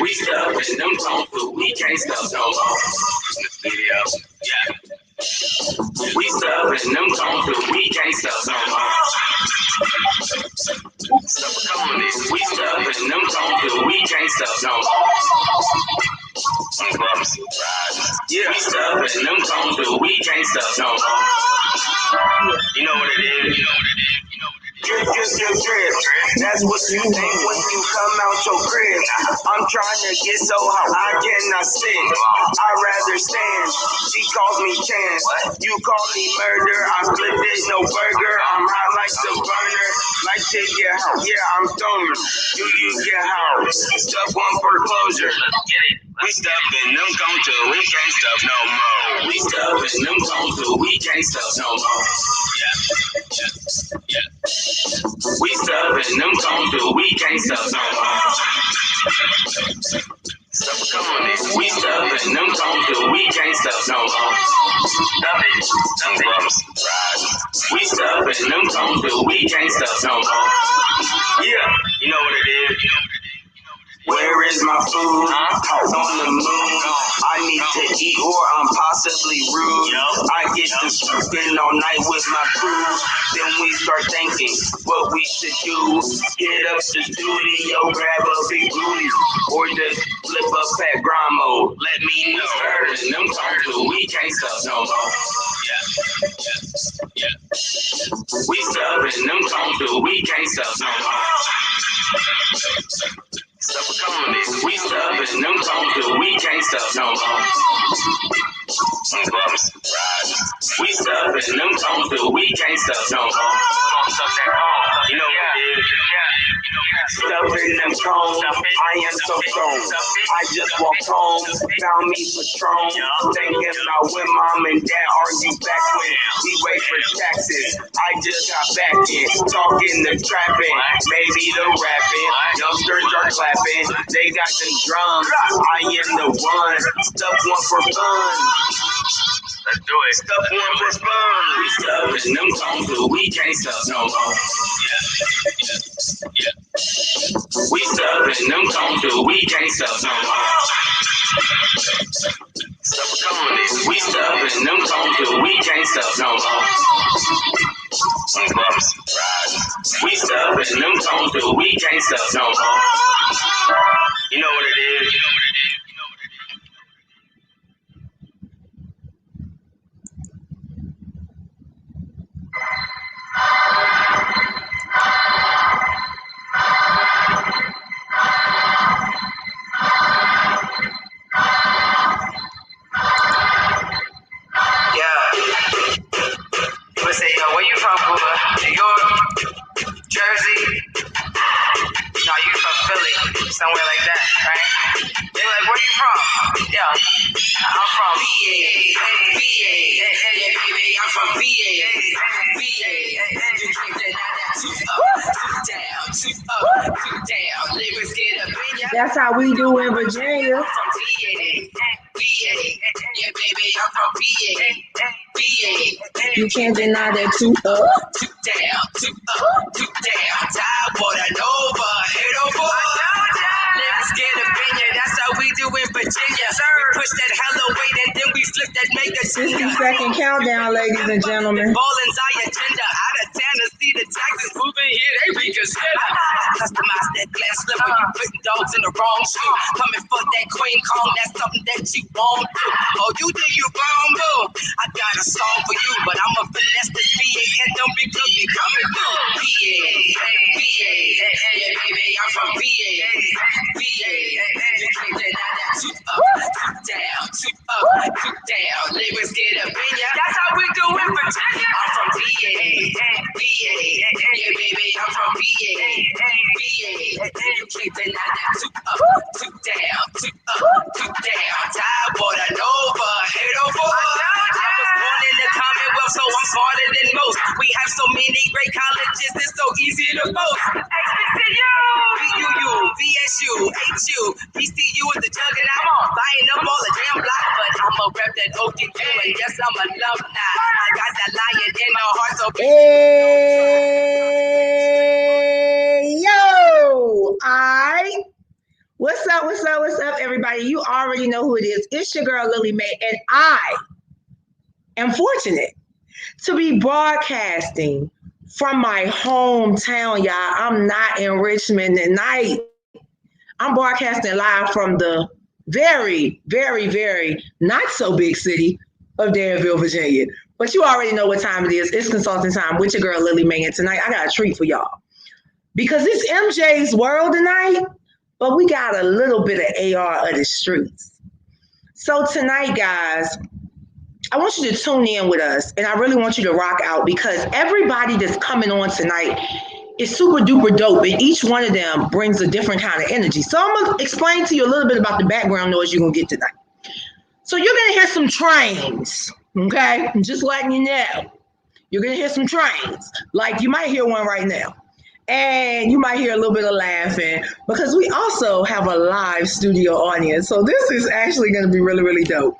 We stuck in them tones, but we can't stop no more. We stuck in them tones, but we can't stop no more. We stuck in them tones, but we can't stop no more. Yeah, we stuck in them tones, but we can't stop no more. You know what it is? Drip. That's what you think when you come out your crib. I'm trying to get so hot, I cannot stand. I'd rather stand. She calls me chance. You call me murder. I flip it, no burger. I'm hot like the burner. Like to get house. Yeah, I'm stoner. Do you get house? Stuff on foreclosure. We stuck in them cones till we can't stop no more. We stuck in them cones till we can't stop no more. Yeah. We stuck in them cones till we can't stop no more. We stuck in them cones till we can't stop no more. We stuck in them cones till we can't stop no more. Yeah, you know what it is. Where is my food? On the moon. I need to eat or I'm possibly rude. I get to spend all night with my crew. Then we start thinking what we should do. Hit up the studio, grab a big booty. Or just flip up at Gramo. Let me know. And them times we can't stop no more. Yeah. We stuck in them times we can't stop no more. We stuck in them tones till we can't stop no more. We stuck in them tones till we can't stop no more. You know what it is? Stuff in them cones, I am so stoned. I just walked home, found me Patron. Thinking about when mom and dad argue back when we wait for taxes. I just got back in, talking the trapping, maybe the rapping. Youngsters are clapping, they got them drums. I am the one, stuff one for fun. Let's do it. Stuff one for fun. We stuck in them tones, but we can't stop no more. Yeah. We stuck in them tones, but we can't stop no more. We stuck in them tones, but we can't stop no more. We stuck in them tones, but we can't stop no more. You know what it is? Where you from, Booba? New York? Jersey? No, you from Philly. Somewhere like that, right? They're like, where you from? Yeah, I'm from VA. I'm from VA. That's how we do in Virginia. You can't deny that too. That's how we do in Virginia. We push that hella weight and then we flip that mega 60-second countdown, ladies and gentlemen. Ballin' Zion agenda out of town to see the Texans moving. in here, they reconsider. Customize that glass slipper, you putting dogs in the wrong shoe. Coming for that Queen Kong, that's something that you won't do. Oh, you think you wrong, boo? I got a song for you, but I'ma finesse this VA and don't be cookie coming through. VA, yeah, baby, I'm from VA. You can't deny that. Toot up, toot down, toot up, toot down. Lyrics get up in ya. That's how we do it, Virginia. I'm from VA, yeah, baby, I'm from VA. You can't deny that. Toot up, toot down, toot up, toot down. Tide water, Nova, head over. I was born in the Commonwealth, so I'm smarter than most. We have so many great colleges, it's so easy to boast. HBCU, BUU, VSU, HU, PCU is the juggernaut. I'm buying up all the damn block, but I'ma rep that ODQ, and yes, I'm a love now. I got that lion in my heart, so Hey, yo, what's up, everybody? You already know who it is. It's your girl, Lily Mae, and I am fortunate to be broadcasting from my hometown, y'all. I'm not in Richmond tonight. I'm broadcasting live from the very, very, very not so big city of Danville, Virginia. But you already know what time it is. It's consulting time with your girl, Lily Mae, and tonight I got a treat for y'all. Because it's MJs World tonight, but we got a little bit of AROfTheStreets. So tonight, guys, I want you to tune in with us, and I really want you to rock out because everybody that's coming on tonight is super duper dope, and each one of them brings a different kind of energy. So I'm going to explain to you a little bit about the background noise you're going to get tonight. So you're going to hear some trains, okay? I'm just letting you know. You're going to hear some trains, like you might hear one right now. And you might hear a little bit of laughing because we also have a live studio audience. So this is actually going to be really, really dope.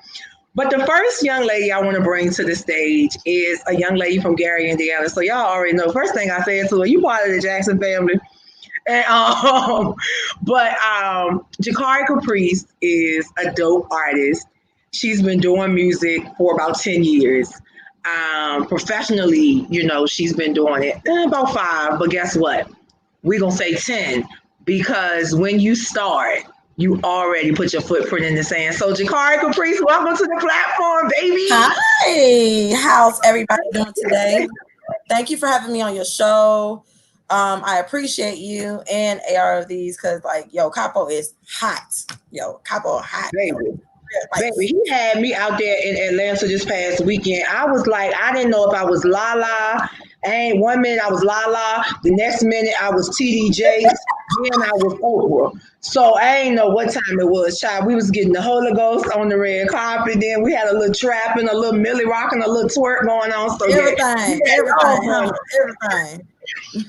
But the first young lady I want to bring to the stage is a young lady from Gary, Indiana. So y'all already know. First thing I said to her, you part of the Jackson family. And Jacari Caprice is a dope artist. She's been doing music for about 10 years. Professionally, she's been doing it about 5, but guess what? We're going to say 10 because when you start, you already put your footprint in the sand. So Jacari Caprice, welcome to the platform, baby. Hi, how's everybody doing today? Thank you for having me on your show. I appreciate you and AR of these because Capo is hot. Capo hot. Baby. Baby, he had me out there in Atlanta this past weekend. I was like, I didn't know if I was Lala. And 1 minute I was Lala. The next minute I was TD Jakes. Then I was Oprah. So I ain't know what time it was, child. We was getting the Holy Ghost on the red carpet. Then we had a little trap and a little Millie Rock and a little twerk going on. So everything.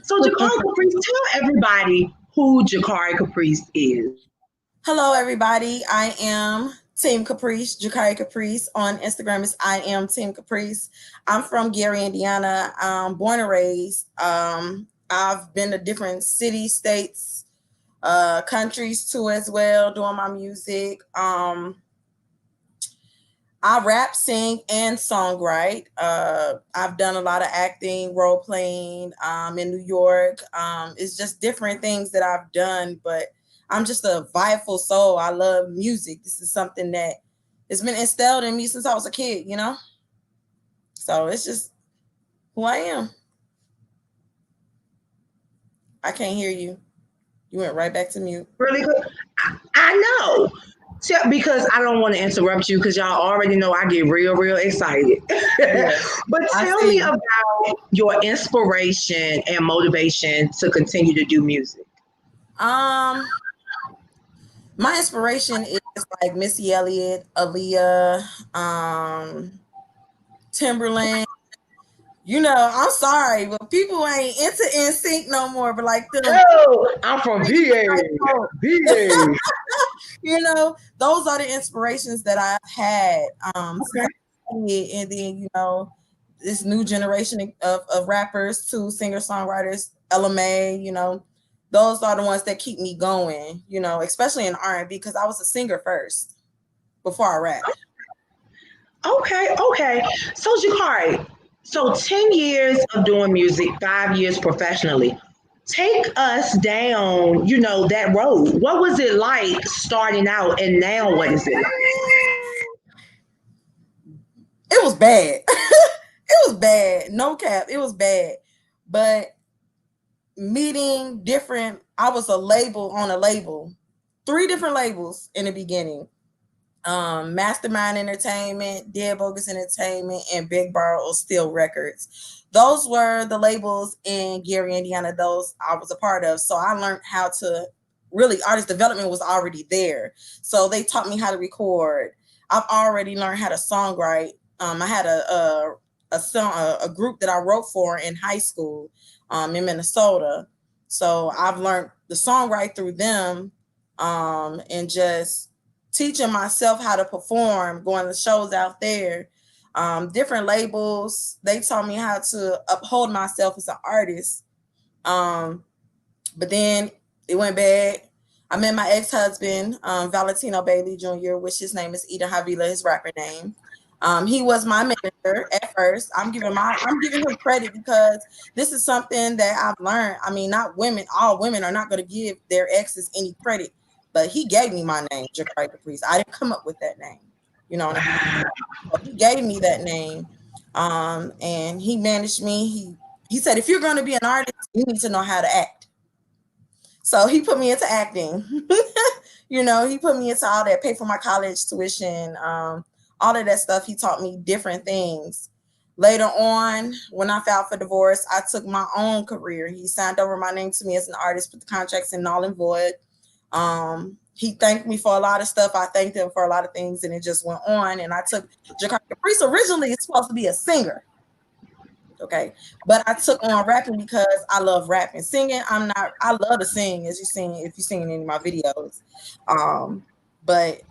So Jacari Caprice, tell everybody who Jacari Caprice is. Hello, everybody. I am Team Caprice, Jacari Caprice. On Instagram is I am Team Caprice. I'm from Gary, Indiana. Born and raised. I've been to different cities, states, countries too as well, doing my music. I rap, sing, and songwrite. I've done a lot of acting, role playing in New York. It's just different things that I've done, but I'm just a vibeful soul. I love music. This is something that has been instilled in me since I was a kid, So it's just who I am. I can't hear you. You went right back to mute. Really good. I know. Because I don't want to interrupt you because y'all already know I get real, real excited. Yeah. But tell me about your inspiration and motivation to continue to do music. My inspiration is like Missy Elliott, Aaliyah, Timberland. I'm sorry, but people ain't into NSYNC no more. But like them, I'm from VA. Those are the inspirations that I've had. Okay. And then this new generation of rappers too, singer-songwriters, Ella Mai, those are the ones that keep me going, especially in R&B because I was a singer first before I rap. Okay. So Jacari, So 10 years of doing music, 5 years professionally. Take us down, that road. What was it like starting out and now what is it like? It was bad. It was bad. No cap. It was bad. But meeting different, I was a label on a label. 3 different labels in the beginning. Mastermind Entertainment, Dead Bogus Entertainment, and Big Bar of Steel Records. Those were the labels in Gary, Indiana. Those I was a part of. So I learned how to really, artist development was already there. So they taught me how to record. I've already learned how to songwrite. I had a group that I wrote for in high school in Minnesota. So I've learned the songwrite through them and just teaching myself how to perform, going to shows out there, different labels. They taught me how to uphold myself as an artist. But then it went bad. I met my ex-husband, Valentino Bailey Jr., which his name is Eden Havila, his rapper name. He was my manager at first. I'm giving him credit because this is something that I've learned. I mean, not women, all women are not going to give their exes any credit, but he gave me my name, Jacari Caprice. I didn't come up with that name. You know what I mean? So he gave me that name. And he managed me. He said, if you're going to be an artist, you need to know how to act. So he put me into acting. He put me into all that, pay for my college tuition, all of that stuff. He taught me different things. Later on, when I filed for divorce, I took my own career. He signed over my name to me as an artist, put the contracts in null and void. He thanked me for a lot of stuff. I thanked him for a lot of things, and it just went on. And I took Jacari Caprice. Originally, it's supposed to be a singer. Okay. But I took on rapping because I love rapping. Singing, I love to sing, as if you sing in any of my videos. But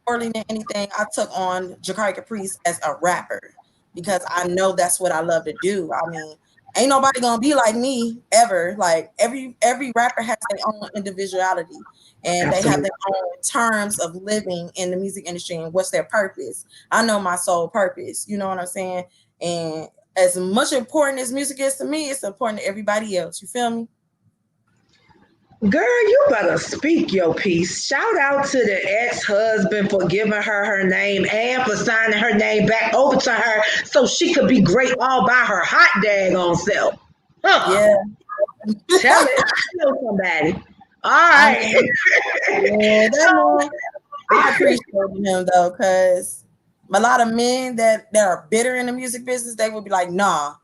more than anything, I took on Jacari Caprice as a rapper because I know that's what I love to do. I mean, ain't nobody gonna be like me ever. Like every rapper has their own individuality and they have their own terms of living in the music industry and what's their purpose. I know my sole purpose, you know what I'm saying? And as much important as music is to me, it's important to everybody else. You feel me? Girl, you better speak your piece. Shout out to the ex-husband for giving her name and for signing her name back over to her so she could be great all by her hot daggone self. Huh. Yeah. Tell somebody. All right. I appreciate him though, because a lot of men that are bitter in the music business, they would be like, nah,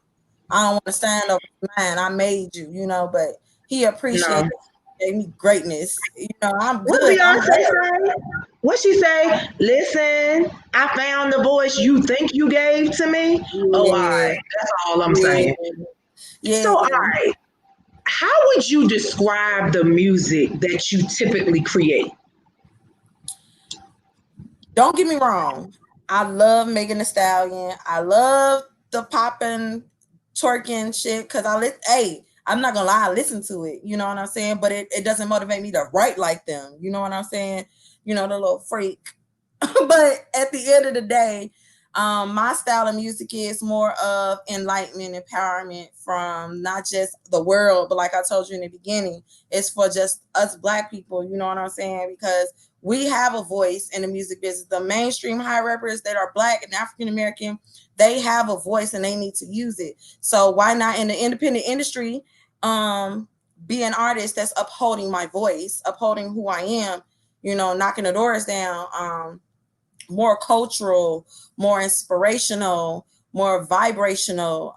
I don't want to stand up, man. I made you, but he appreciated me greatness. I'm good. What Beyonce say? What she say? Listen, I found the voice you think you gave to me. Yeah. Oh, all right. That's all I'm saying. Yeah. So, all right. How would you describe the music that you typically create? Don't get me wrong. I love Megan Thee Stallion. I love the popping, twerking shit because I'm not gonna lie, I listen to it. You know what I'm saying? But it doesn't motivate me to write like them. You know what I'm saying? The little freak. But at the end of the day, my style of music is more of enlightenment, empowerment from not just the world, but like I told you in the beginning, it's for just us Black people. You know what I'm saying? Because we have a voice in the music business. The mainstream high rappers that are Black and African American, they have a voice and they need to use it. So why not in the independent industry, be an artist that's upholding my voice, upholding who I am, knocking the doors down, more cultural, more inspirational, more vibrational,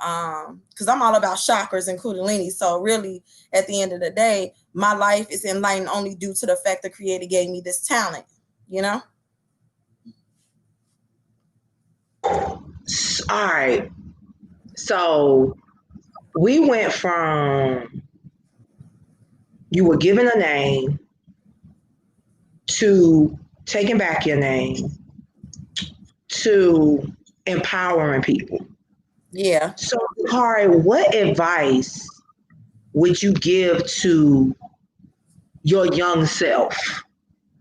because I'm all about chakras and kundalini. So really, at the end of the day, my life is enlightened only due to the fact the Creator gave me this talent, All right. So we went from you were given a name to taking back your name to empowering people. Yeah. So, Jacari, what advice would you give to your young self,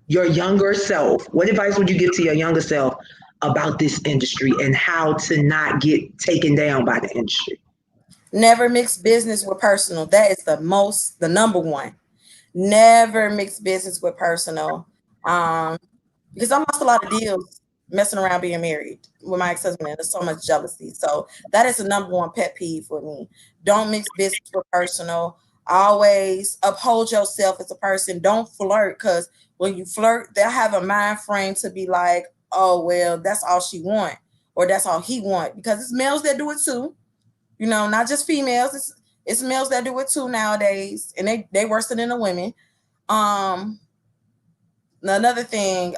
your younger self? What advice would you give to your younger self about this industry and how to not get taken down by the industry? Never mix business with personal. That is the number one. Never mix business with personal. Because I lost a lot of deals messing around being married with my ex-husband. There's so much jealousy. So that is the number one pet peeve for me. Don't mix business with personal. Always uphold yourself as a person. Don't flirt, because when you flirt, they'll have a mind frame to be like, oh, well, that's all she want, or that's all he want. Because it's males that do it too. You know, not just females. It's males that do it too nowadays, and they worse than the women. Another thing,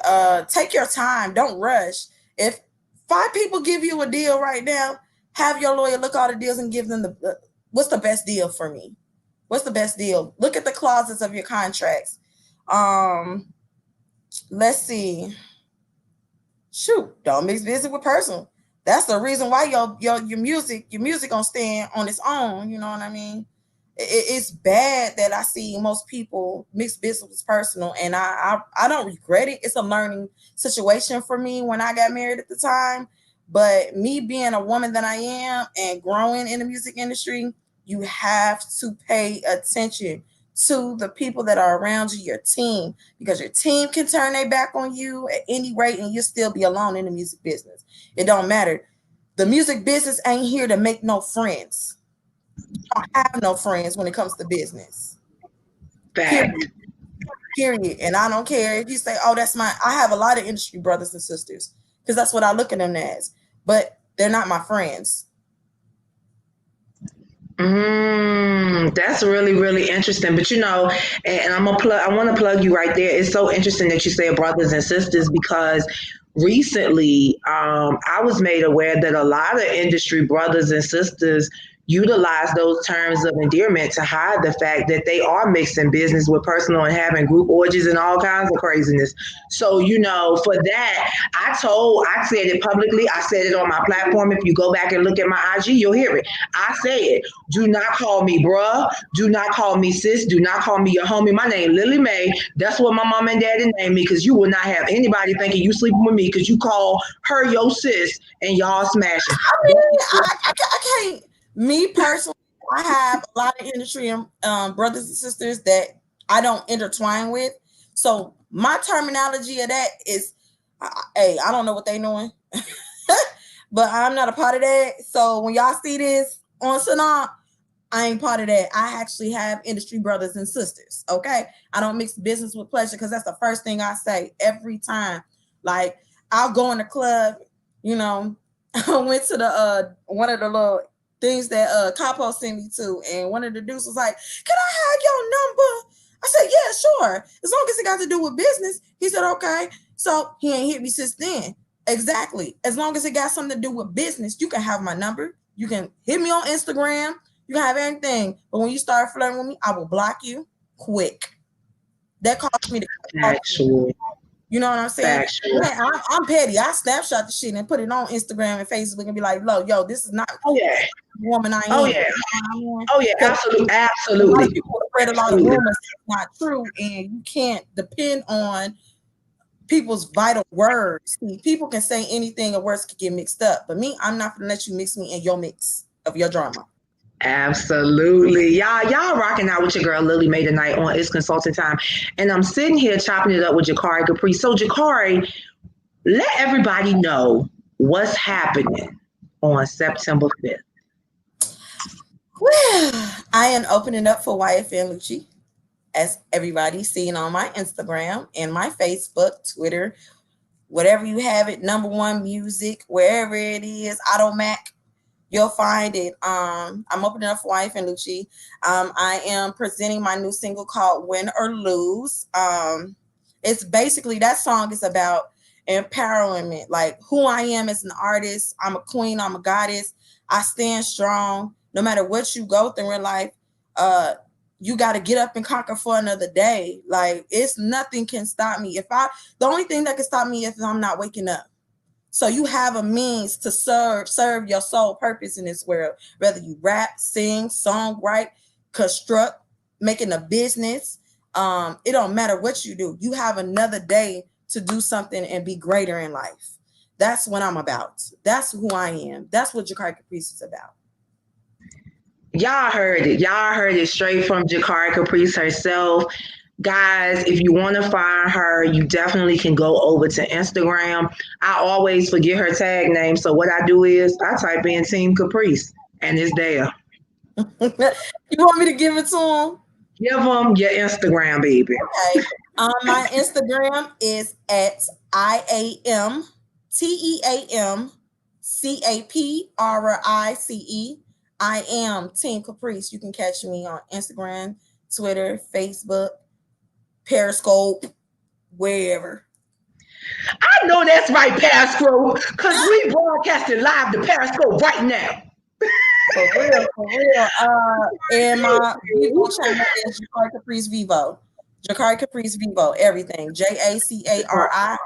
take your time. Don't rush. If 5 people give you a deal right now, have your lawyer look all the deals and give them what's the best deal for me? What's the best deal? Look at the clauses of your contracts. Let's see. Shoot, don't mix business with personal. That's the reason why your music gonna stand on its own. You know what I mean? It's bad that I see most people mix business with personal, and I don't regret it. It's a learning situation for me when I got married at the time. But me being a woman that I am and growing in the music industry, you have to pay attention to the people that are around you, your team, because your team can turn their back on you at any rate and you'll still be alone in the music business. It don't matter. The music business ain't here to make no friends. You don't have no friends when it comes to business. Period. And I don't care if you say, oh, that's I have a lot of industry brothers and sisters, because that's what I look at them as, but they're not my friends. That's really, really interesting. But you know, and I want to plug you right there. It's so interesting that you say brothers and sisters, because recently I was made aware that a lot of industry brothers and sisters utilize those terms of endearment to hide the fact that they are mixing business with personal and having group orgies and all kinds of craziness. So, you know, for that, I said it publicly. I said it on my platform. If you go back and look at my IG, you'll hear it. I said, do not call me bruh. Do not call me sis. Do not call me your homie. My name Lily Mae. That's what my mom and daddy named me, because you will not have anybody thinking you sleeping with me because you call her your sis and y'all smashing. I mean, I can't. Me personally, I have a lot of industry brothers and sisters that I don't intertwine with. So my terminology of that is, hey, I don't know what they doing, but I'm not a part of that. So when y'all see this on Sanaa, I ain't part of that. I actually have industry brothers and sisters. Okay, I don't mix business with pleasure, because that's the first thing I say every time. Like, I'll go in the club. You know, I went to the one of the little things that Capo sent me to, and one of the dudes was like, can I have your number? I said, yeah, sure, as long as it got to do with business. He said, okay. So he ain't hit me since then. Exactly. As long as it got something to do with business, you can have my number. You can hit me on Instagram. You can have anything. But when you start flirting with me, I will block you quick. That cost me Actually. You know what I'm saying? I'm petty. I snapshot the shit and put it on Instagram and Facebook and be like, yo, this is not the woman I am. Oh yeah, absolutely. A lot of people spread a lot of rumors that's not true, and you can't depend on people's vital words. See, people can say anything and words can get mixed up. But me, I'm not gonna let you mix me in your mix of your drama. Absolutely. Y'all rocking out with your girl Lily Mae tonight on It's Consulting Time. And I'm sitting here chopping it up with Jacari Caprice. So Jacari, let everybody know what's happening on September 5th. Well, I am opening up for YFN Lucci, as everybody's seen on my Instagram and my Facebook, Twitter, whatever you have it, number one music, wherever it is, Automac. You'll find it. I'm opening up for YFN Lucci. I am presenting my new single called Win or Lose. It's basically, that song is about empowerment, like who I am as an artist. I'm a queen. I'm a goddess. I stand strong. No matter what you go through in life, you got to get up and conquer for another day. Like, nothing can stop me. The only thing that can stop me is if I'm not waking up. So you have a means to serve your soul purpose in this world, whether you rap, sing, songwrite, construct, making a business. It don't matter what you do. You have another day to do something and be greater in life. That's what I'm about. That's who I am. That's what Jacari Caprice is about. Y'all heard it. Y'all heard it straight from Jacari Caprice herself. Guys, if you want to find her, you definitely can go over to Instagram. I always forget her tag name. So what I do is I type in Team Caprice and it's there. You want me to give it to him? Give them your Instagram, baby. Okay. My Instagram is at IAMTEAMCAPRICE. I am Team Caprice. You can catch me on Instagram, Twitter, Facebook, Periscope, wherever. I know that's right, Periscope, because we broadcasting live to Periscope right now. For real, for real. And my Vivo channel is Jacari Caprice Vivo. Jacari Caprice Vivo, everything. JACARICAPRICE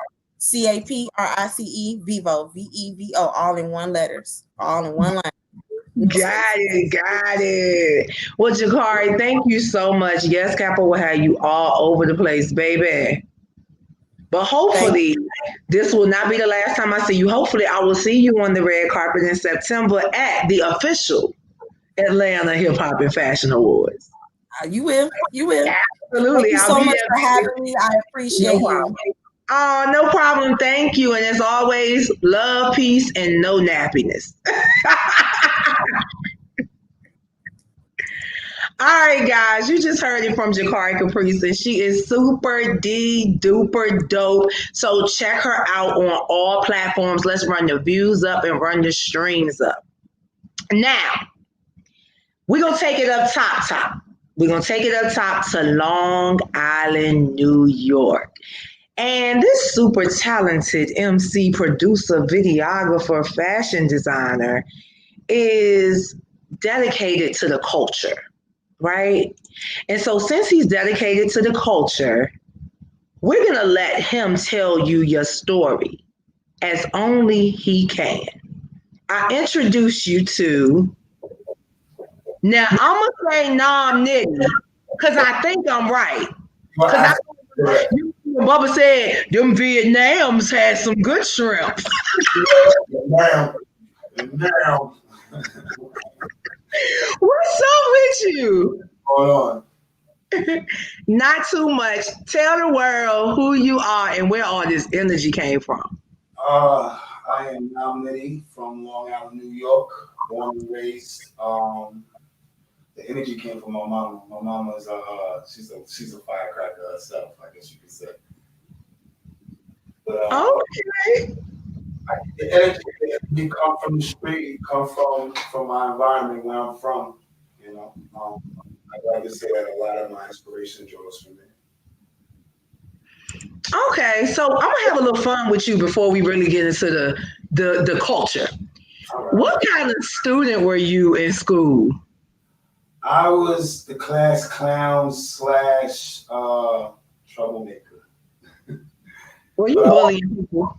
Vivo, VEVO, all in one letters, all in one line. Got it. Well, Jacari, thank you so much. Yes, Kappa will have you all over the place, baby. But hopefully, this will not be the last time I see you. Hopefully, I will see you on the red carpet in September at the official Atlanta Hip Hop and Fashion Awards. You will. You will. Absolutely. Thank you so much for having me. I appreciate you. Oh, no problem. Thank you. And as always, love, peace, and no nappiness. All right, guys, you just heard it from Jacari Caprice, and she is super duper dope. So check her out on all platforms. Let's run the views up and run the streams up. Now, we're going to take it up top. We're going to take it up top to Long Island, New York. And this super talented MC, producer, videographer, fashion designer is dedicated to the culture, right? And so since he's dedicated to the culture, we're going to let him tell you your story as only he can. I introduce you to, now I'm going to say Nitty, because I think I'm right. Because Bubba said them Vietnams had some good shrimp. Now. What's up with you? Hold on. Not too much. Tell the world who you are and where all this energy came from. I am Nitty from Long Island, New York, born and raised. The energy came from my mama. My mama's she's a firecracker herself, I guess you could say. But, okay. The energy come from the street, come from my environment where I'm from. You know, I like to say that a lot of my inspiration draws from there. Okay, so I'm gonna have a little fun with you before we really get into the culture. Right. What kind of student were you in school? I was the class clown / troublemaker. Were you bullying people?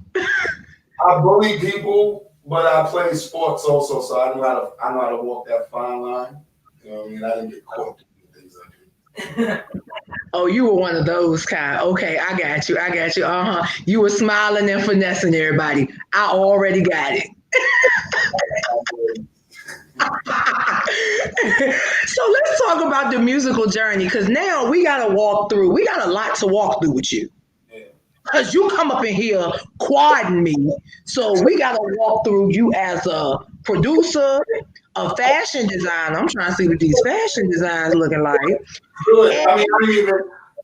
I bullied people, but I played sports also, so I know how to walk that fine line. You know what I mean? I didn't get caught doing things I did. Oh, you were one of those kind. Okay, I got you. You were smiling and finessing everybody. I already got it. So let's talk about the musical journey, because now we got a lot to walk through with you. Because you come up in here quadding me. So we got to walk through you as a producer, a fashion designer. I'm trying to see what these fashion designs looking like. Good. I mean, I didn't even,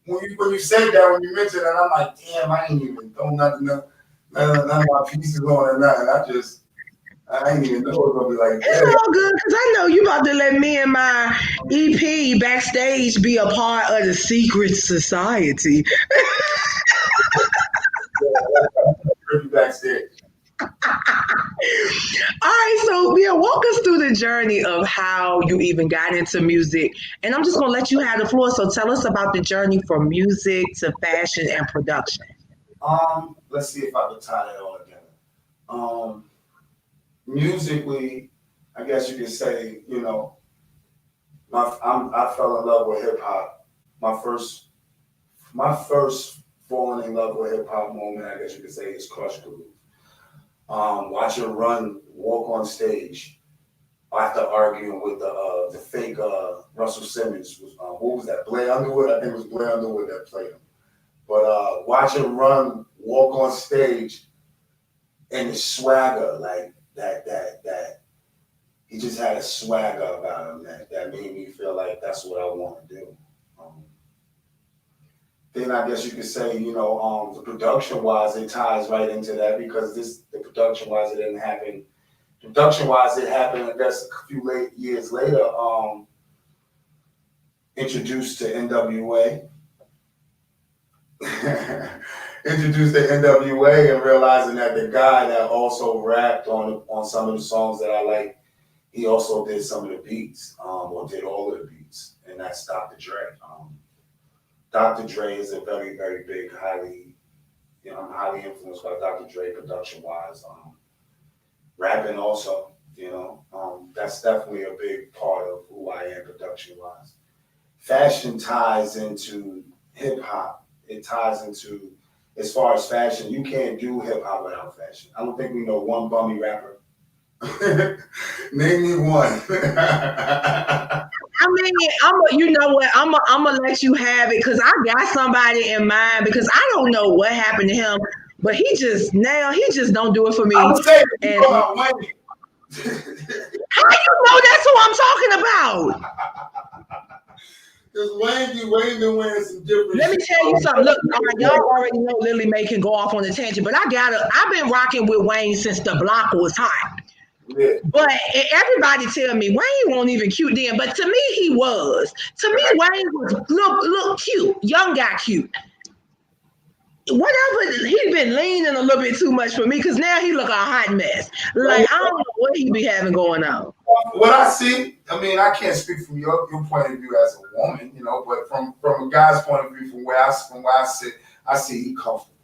when you said that, when you mentioned that, I'm like, damn, I ain't even throw none of my pieces on or nothing. I ain't even know it was going to be like that. It's all good, because I know you about to let me and my EP backstage be a part of the secret society. Backstage. All right, so walk us through the journey of how you even got into music, and I'm just gonna let you have the floor. So tell us about the journey from music to fashion and production. Let's see if I can tie that all together. Musically, I guess you could say, you know, I fell in love with hip hop. My first falling in love with hip hop moment, I guess you could say, is Crush Groove. Watch her run, walk on stage after arguing with the fake Russell Simmons. What was that? Blair Underwood? I think it was Blair Underwood that played him. But watch him run, walk on stage, and the swagger, like that. He just had a swagger about him that made me feel like that's what I want to do. Then I guess you could say, the production-wise, it ties right into that because the production-wise, it didn't happen. Production-wise, it happened, I guess, a few years later. Introduced to NWA. Introduced to NWA and realizing that the guy that also rapped on some of the songs that I like, he also did some of the beats, or did all of the beats, and that's Dr. Dre. Dr. Dre is a very, very big, I'm highly influenced by Dr. Dre production-wise. Rapping also, that's definitely a big part of who I am production-wise. Fashion ties into hip-hop. It ties into, as far as fashion, you can't do hip-hop without fashion. I don't think we know one bummy rapper. Name me one. I mean, you know what? I'm gonna let you have it because I got somebody in mind because I don't know what happened to him, but he just don't do it for me. I would say and about Wayne. How you know that's who I'm talking about? Because Wayne been wearing some different. Let me tell you something. Look, y'all already know Lily Mae can go off on a tangent, but I've been rocking with Wayne since the block was hot. Yeah. But everybody tell me Wayne wasn't even cute then, but to me he was. To me, Wayne was look cute, young guy cute. Whatever, he'd been leaning a little bit too much for me because now he look a hot mess. Like I don't know what he be having going on. What I see, I mean, I can't speak from your point of view as a woman, but from a guy's point of view, from where I sit, I see he comfortable.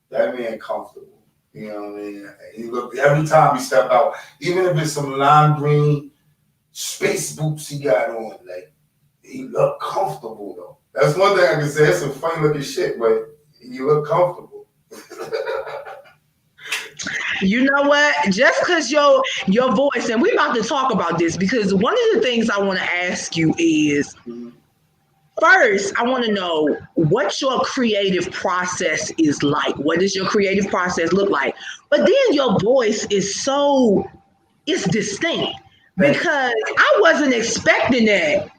That man comfortable. You know what I mean? He look every time he step out, even if it's some lime green space boots he got on, like he look comfortable though. That's one thing I can say. It's some funny looking shit, but you look comfortable. You know what? Just because your voice, and we're about to talk about this because one of the things I want to ask you is, first, I want to know what your creative process is like. What does your creative process look like? But then your voice is it's distinct because I wasn't expecting that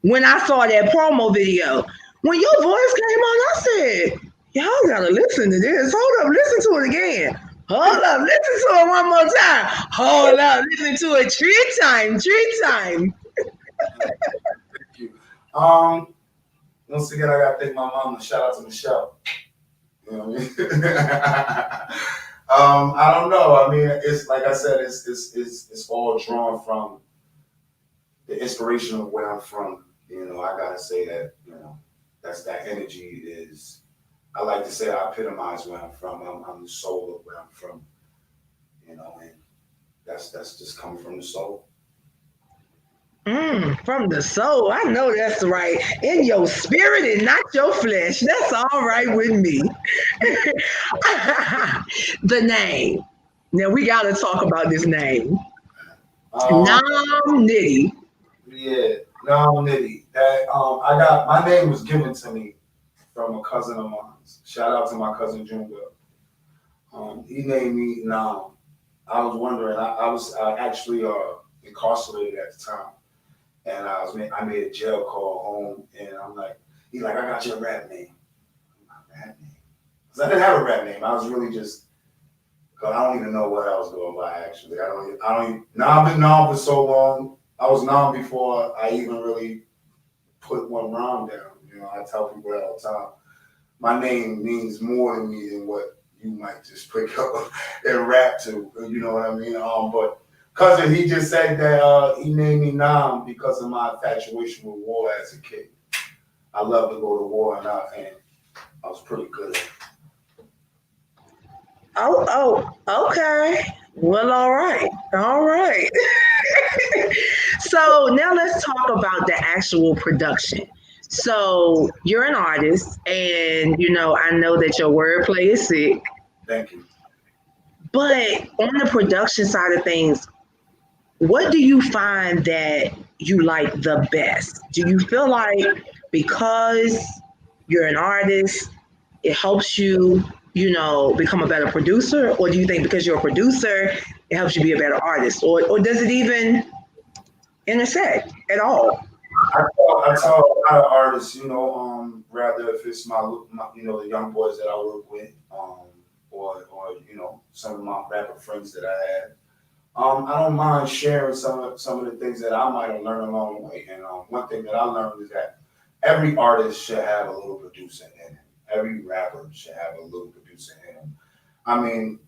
when I saw that promo video. When your voice came on, I said, y'all gotta listen to this. Hold up, listen to it again. Hold up, listen to it one more time. Hold up, listen to it three times. Thank you. Once again, I gotta thank my mama. Shout out to Michelle. You know what I mean? I don't know. I mean, it's like I said, it's all drawn from the inspiration of where I'm from. I gotta say that. That's that energy is. I like to say I epitomize where I'm from. I'm the soul of where I'm from. And that's just coming from the soul. From the soul. I know that's right. In your spirit and not your flesh. That's all right with me. The name. Now we gotta talk about this name. Nitty. Yeah, Nitty. That my name was given to me from a cousin of mine. Shout out to my cousin Junga. He named me Nam. I was wondering. I was actually incarcerated at the time. And I made a jail call home, and I'm like, he's like, I got your rap name. My rap name? Because I didn't have a rap name. I was really just, cause I don't even know what I was going by actually. I don't even. Now I've been Nam for so long. I was Nam before I even really put one rhyme down. I tell people that all the time. My name means more to me than what you might just pick up and rap to. You know what I mean? But cousin, he just said that he named me Nam because of my infatuation with war as a kid. I love to go to war, and I was pretty good at it. Oh, okay. Well, all right. So now let's talk about the actual production. So you're an artist, and I know that your wordplay is sick. Thank you. But on the production side of things, what do you find that you like the best? Do you feel like because you're an artist, it helps you, become a better producer? Or do you think because you're a producer, it helps you be a better artist? Or does it even intersect at all? I tell a lot of artists, rather if it's the young boys that I work with, or some of my rapper friends that I have. I don't mind sharing some of the things that I might have learned along the way. And one thing that I learned is that every artist should have a little producer in him. Every rapper should have a little producer in him. I mean,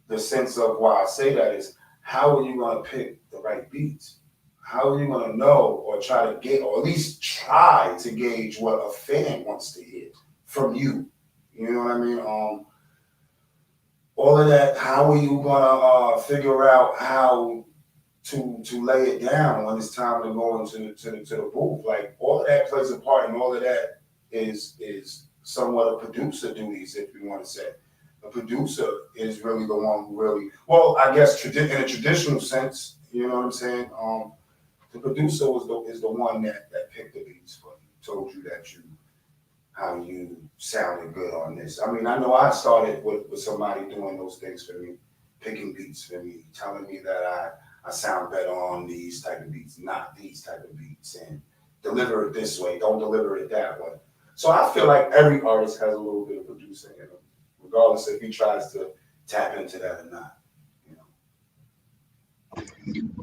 the sense of why I say that is, how are you going to pick the right beats? How are you going to know or try to get, or at least try to gauge what a fan wants to hear from you? You know what I mean? All of that. How are you gonna figure out how to lay it down when it's time to go into the booth? Like, all of that plays a part, and all of that is somewhat of producer duties, if you want to say. A producer is really the one who really, well, I guess in a traditional sense, you know what I'm saying. The producer is the one that picked the beats for you, told you how you sounded good on this. I mean, I know I started with somebody doing those things for me, picking beats for me, telling me that I sound better on these type of beats, not these type of beats, and deliver it this way, don't deliver it that way. So I feel like every artist has a little bit of producing in them, regardless if he tries to tap into that or not.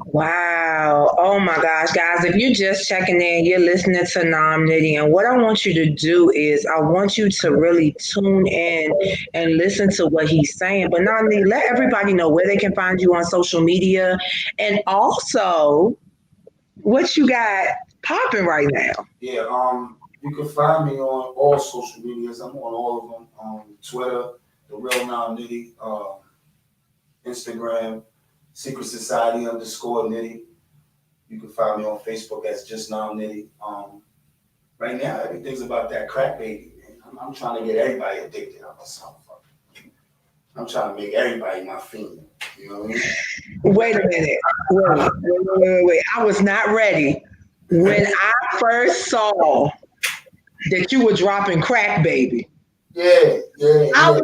Wow. Oh my gosh, guys. If you're just checking in, you're listening to Nam Nitty. And what I want you to do is I want you to really tune in and listen to what he's saying. But Nam Nitty, let everybody know where they can find you on social media and also what you got popping right now. Yeah, you can find me on all social medias. I'm on all of them. Twitter, The Real Nam Nitty, Instagram, Secret Society _Nitty. You can find me on Facebook as just Nam Nitty. Right now, everything's about that crack baby, man. I'm trying to get everybody addicted. I'm trying to make everybody my fiend. You know what I mean? Wait a minute. Wait. I was not ready. When I first saw that you were dropping crack baby, Yeah. I was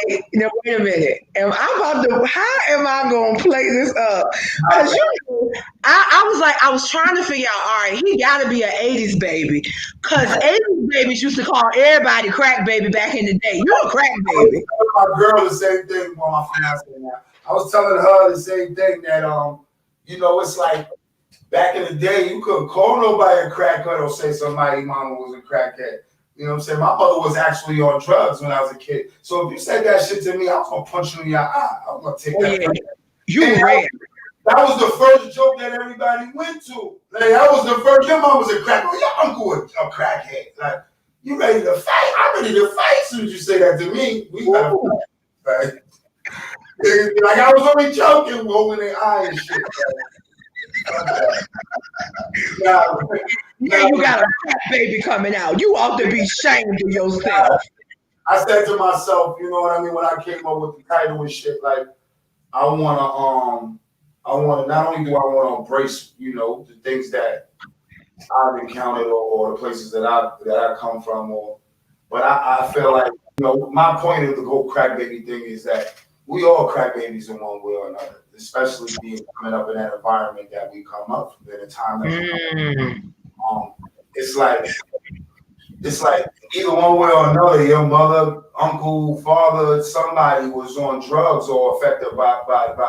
like, no, wait a minute. How am I going to play this up? Because I was trying to figure out, all right, he got to be an 80s baby. Because 80s babies used to call everybody crack baby back in the day. You're a crack baby. I was telling my girl the same thing, well, my fiance now. I was telling her the same thing that, it's like back in the day, you couldn't call nobody a crackhead or say somebody mama was a crackhead. You know what I'm saying? My mother was actually on drugs when I was a kid. So if you said that shit to me, I was going to punch you in your eye. I was going to take that. Yeah. You ran. That was the first joke that everybody went to. Like, that was the first. Your mom was a crackhead. Your uncle was a crackhead. Like, you ready to fight? I'm ready to fight. As soon as you say that to me, we got to fight. Right? Like, I was only joking, rolling their eye and shit. Yeah, you got a crack baby coming out. You ought to be ashamed of yourself. I said to myself, you know what I mean, when I came up with the title and shit, like, I wanna not only do I wanna embrace, the things that I've encountered or the places that I come from, but I feel like, my point of the whole crack baby thing is that we all crack babies in one way or another, especially coming up in that environment that we come up in a time that it's like either one way or another, your mother, uncle, father, somebody was on drugs or affected by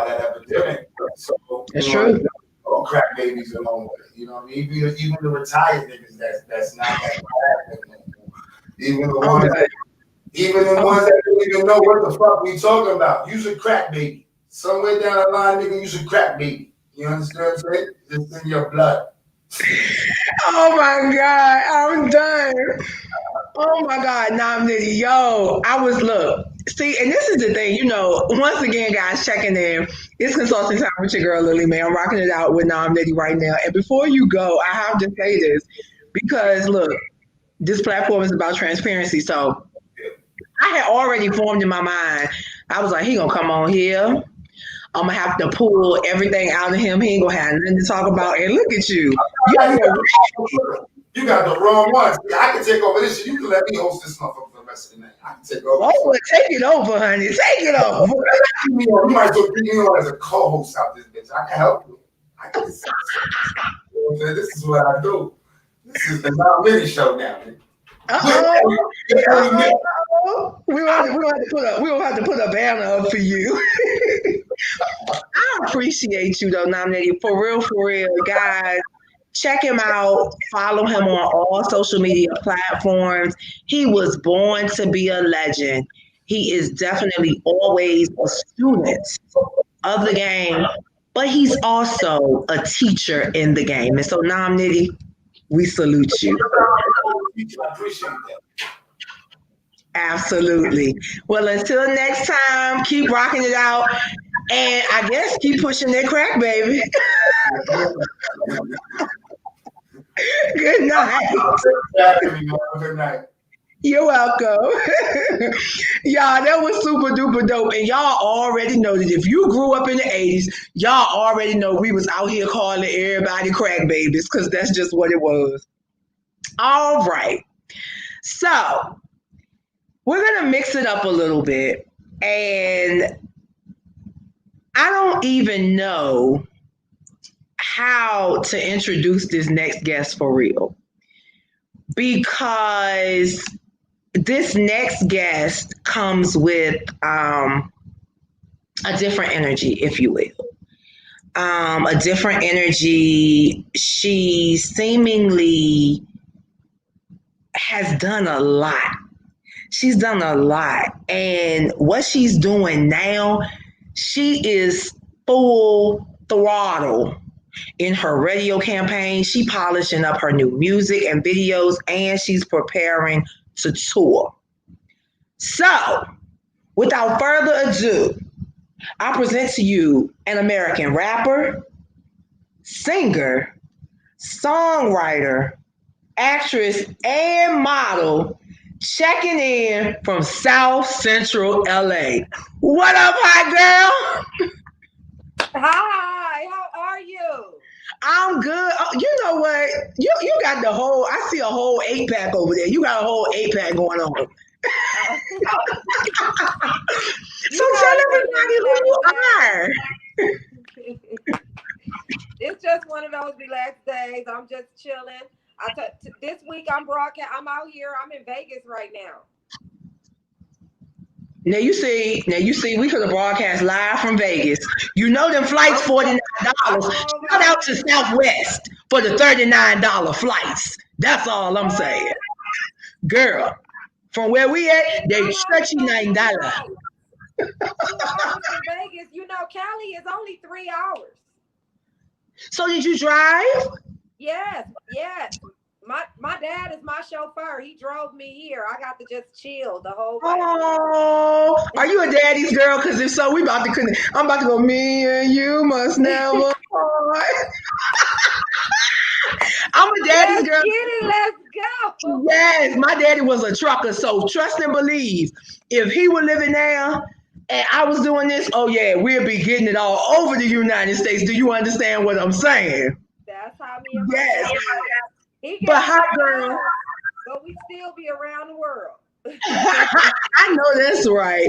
that epidemic. So that's true. All crack babies in one way. You know what I mean? Even the retired niggas that's not that bad. Even the ones that don't even know what the fuck we talking about. Use a crack baby. Somewhere down the line, nigga, use a crack baby. You understand what I'm saying? It's in your blood. Oh my God, I'm done. Oh my God, Nam Nitty. Yo, see, and this is the thing, once again, guys, checking in. It's consulting time with your girl, Lily Mae. I'm rocking it out with Nam Nitty right now. And before you go, I have to say this because, look, this platform is about transparency. So I had already formed in my mind. I was like, he gonna come on here. I'm gonna have to pull everything out of him. He ain't gonna have nothing to talk about. And look at you. You got the wrong one. I can take over this shit. You can let me host this motherfucker for the rest of the night. I can take over. Oh, well, take it over, honey. Take it over. You might as well bring me on as a co-host out this bitch. I can help you. I can. This is what I do. This is the Nitty show now. We will have to put a banner up for you. I appreciate you though, Nitty. For real, guys. Check him out. Follow him on all social media platforms. He was born to be a legend. He is definitely always a student of the game, but he's also a teacher in the game. And so, Nitty, we salute you. I appreciate that. Absolutely. Well, until next time, keep rocking it out. And I guess keep pushing that crack, baby. Good night. Good night. You're welcome. Y'all, that was super duper dope. And y'all already know that if you grew up in the 80s, y'all already know we was out here calling everybody crack babies because that's just what it was. All right. So we're going to mix it up a little bit. And I don't even know how to introduce this next guest for real, because this next guest comes with a different energy, if you will. A different energy. She seemingly has done a lot. She's done a lot. And what she's doing now, she is full throttle in her radio campaign. She polishing up her new music and videos, and she's preparing to tour. So, without further ado, I present to you an American rapper, singer, songwriter, actress, and model checking in from South Central LA. What up, hot girl? Hi, how are you? I'm good. Oh, you know what? You got the whole, I see a whole 8-pack over there. You got a whole 8-pack going on. So tell everybody who you are. It's just one of those relaxed days. I'm just chilling. This week I'm out here. I'm in Vegas right now. Now you see, we could have broadcast live from Vegas. You know them flights $49. Shout out to Southwest for the $39 flights. That's all I'm saying. Girl, from where we at, they charge you $9. 2 hours from Vegas. You know, Cali is only 3 hours. So did you drive? Yes. My dad is my chauffeur. He drove me here. I got to just chill the whole way. Oh, are you a daddy's girl? Because if so, I'm about to go, me and you must never part. I'm a daddy's girl. Get it, let's go. Yes, my daddy was a trucker. So trust and believe, if he were living there and I was doing this, oh yeah, we'll be getting it all over the United States. Do you understand what I'm saying? That's how me and my yes. dad But hot girl, but we still be around the world. I know that's right.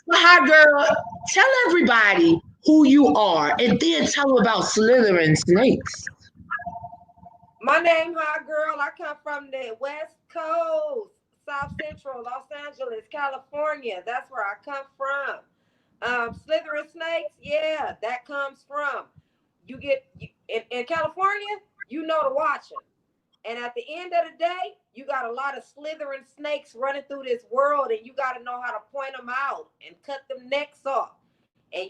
But hot girl, tell everybody who you are and then tell them about slithering snakes. My name Hot Girl. I come from the West Coast, South Central, Los Angeles, California. That's where I come from. Slithering snakes, yeah, that comes from. In California, you know to watch them. And at the end of the day, you got a lot of slithering snakes running through this world, and you got to know how to point them out and cut them necks off. And,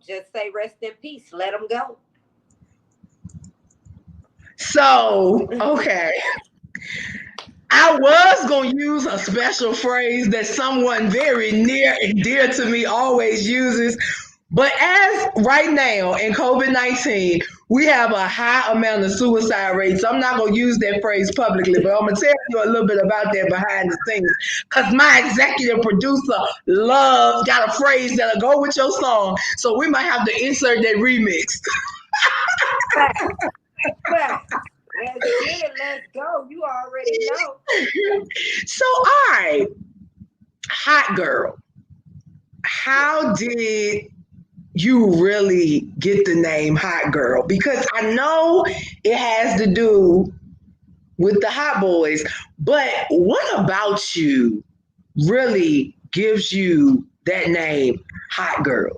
just say rest in peace. Let them go. So, okay. I was going to use a special phrase that someone very near and dear to me always uses, But as right now in COVID-19, we have a high amount of suicide rates. I'm not going to use that phrase publicly, but I'm going to tell you a little bit about that behind the scenes. Because my executive producer got a phrase that'll go with your song. So we might have to insert that remix. Facts. Let's get it. Let's go. You already know. So, all right. HotGyrl. How did you really get the name HotGyrl? Because I know it has to do with the hot boys, but what about you really gives you that name, HotGyrl?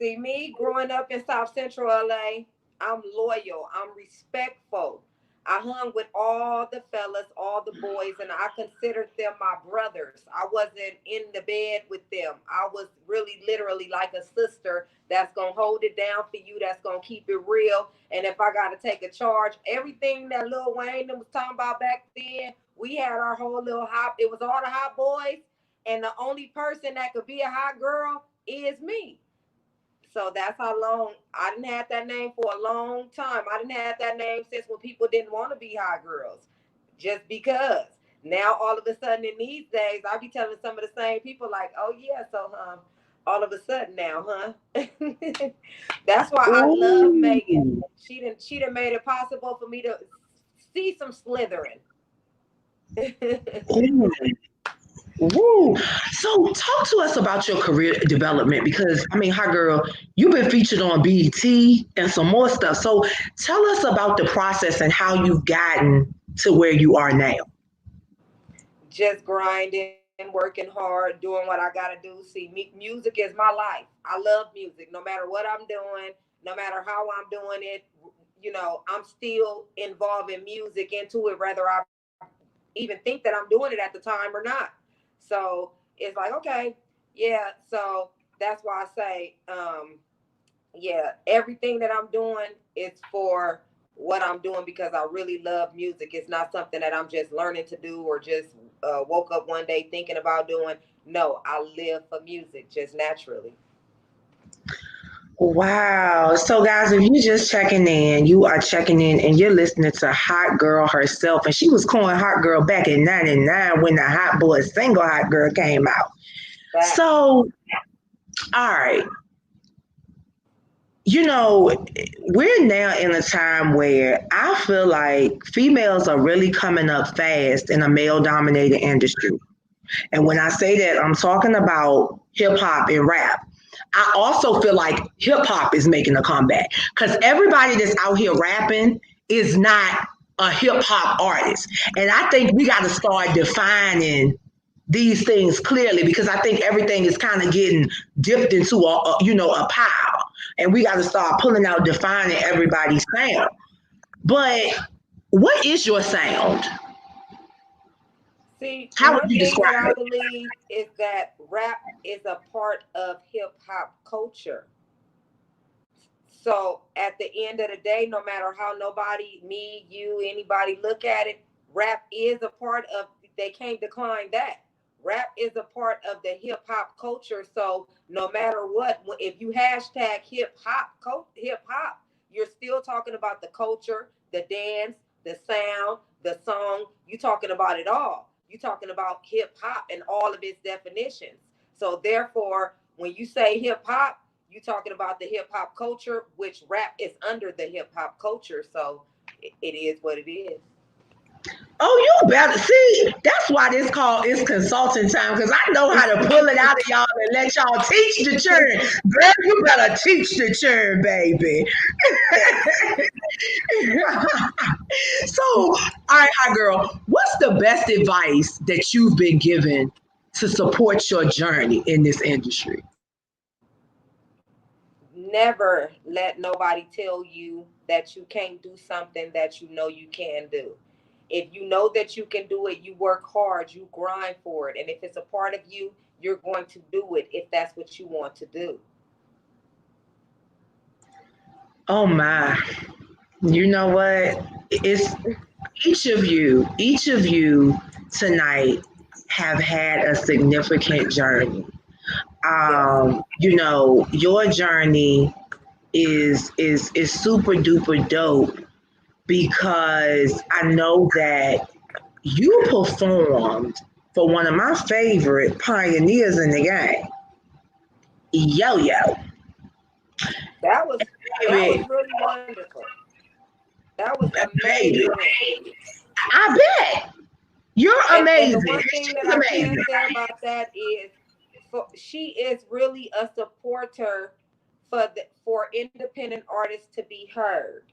See, me growing up in South Central LA, I'm loyal, I'm respectful. I hung with all the fellas, all the boys, and I considered them my brothers. I wasn't in the bed with them. I was really literally like a sister that's going to hold it down for you, that's going to keep it real. And if I got to take a charge, everything that Lil Wayne was talking about back then, we had our whole little hot, it was all the hot boys, and the only person that could be a hot girl is me. So that's how long I didn't have that name for a long time. I didn't have that name since when people didn't want to be hot girls, just because. Now all of a sudden in these days, I be telling some of the same people like, "Oh yeah, so all of a sudden now, huh?" That's why I love Megan. She done made it possible for me to see some slithering. Woo. So talk to us about your career development, because I mean, HotGyrl, you've been featured on BET and some more stuff. So tell us about the process and how you've gotten to where you are now. Just grinding, working hard, doing what I gotta do. See, music is my life. I love music. No matter what I'm doing, no matter how I'm doing it, you know, I'm still involving music into it, whether I even think that I'm doing it at the time or not. So it's like, okay, yeah. So that's why I say, yeah, everything that I'm doing is for what I'm doing because I really love music. It's not something that I'm just learning to do or just woke up one day thinking about doing. No, I live for music just naturally. Wow. So, guys, if you're just checking in, you are checking in and you're listening to HotGyrl herself. And she was calling HotGyrl back in 99 when the Hot Boy single HotGyrl came out. Fact. So, all right. You know, we're now in a time where I feel like females are really coming up fast in a male dominated industry. And when I say that, I'm talking about hip hop and rap. I also feel like hip hop is making a comeback because everybody that's out here rapping is not a hip hop artist. And I think we got to start defining these things clearly because I think everything is kind of getting dipped into a pile. And we got to start pulling out, defining everybody's sound. But what is your sound? See, how one would you thing describe that I it? believe is that rap is a part of hip hop culture. So at the end of the day, no matter how nobody, me, you, anybody look at it, rap is a part of, they can't decline that. Rap is a part of the hip hop culture. So no matter what, if you hashtag hip hop, you're still talking about the culture, the dance, the sound, the song. You're talking about it all. You're talking about hip hop and all of its definitions. So therefore, when you say hip hop, you're talking about the hip hop culture, which rap is under the hip hop culture. So it is what it is. Oh, you better see. That's why this call is consulting time because I know how to pull it out of y'all and let y'all teach the churn. Girl, you better teach the churn, baby. So, all right, HotGyrl, what's the best advice that you've been given to support your journey in this industry? Never let nobody tell you that you can't do something that you know you can do. If you know that you can do it, you work hard, you grind for it. And if it's a part of you, you're going to do it if that's what you want to do. Oh my. You know what? It's each of you tonight have had a significant journey. Yes. you know, your journey is super duper dope because I know that you performed for one of my favorite pioneers in the game, Yo Yo. That was Baby, really wonderful. That was baby, amazing. I bet you're And the amazing. one thing that She's I can amazing. say about that is, she is really a supporter for independent artists to be heard.